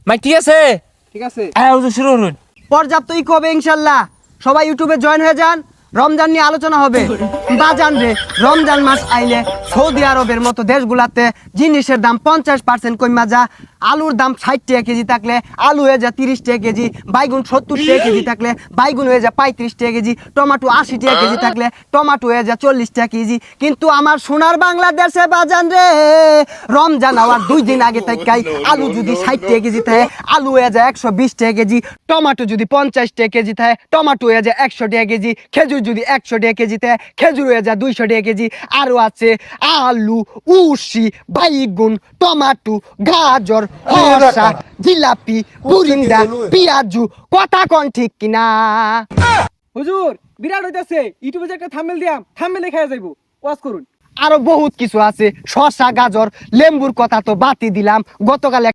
মাই ঠিক আছে ঠিক আছে হুজুর শুরু করুন। পর্যাপ্ত ইক হবে ইনশাল্লাহ। সবাই ইউটিউবে জয়েন হয়ে যান, রমজান নিয়ে আলোচনা হবে। বাজান রে, রমজান মাস আইলে সৌদি আরবের মতো দেশগুলাতে জিনিসের দাম 50% কমা যা। আলুর দাম 60 টাকা কেজি থাকলে আলু হয়ে যায় 30 টাকা কেজি, বাইগুন 70 টাকা কেজি থাকলে বাইগুন হয়ে যায় 35 টাকা কেজি, টমেটো 80 টাকা কেজি থাকলে টমেটো হয়ে যায় 40 টাকা কেজি। কিন্তু আমার সোনার বাংলাদেশে বাজান রে, রমজান হওয়ার 2 দিন আগে থেকে আলু যদি 60 টাকা কেজি থাকে আলু হয়ে যায় 120 টাকা কেজি, টমেটো যদি 50 টাকা কেজি থাকে টমেটো হয়ে যায় 100 টাকা কেজি, খেজুর যদি 100 টাকা কেজি থাকে খেজুর হয়ে যায় 200 টাকা কেজি। আরো আছে আলু, উশি, বাইগুন, টমেটো, গাজর, শসা, জিলাপি, বুরিন্দা, পেঁয়াজু। কথা কোন ঠিক কিনা? হুজুর বিরাট হইতাছে, ইউটিউবে যে একটা থাম্বনেল দিয়াম, থাম্বনেলে খায়া যাইবো, ওয়াজ করুন। আরো বহুত কিছু আছে, শসা, গাজর, লেম্বুর কথা তো বাতি দিলাম। গতকাল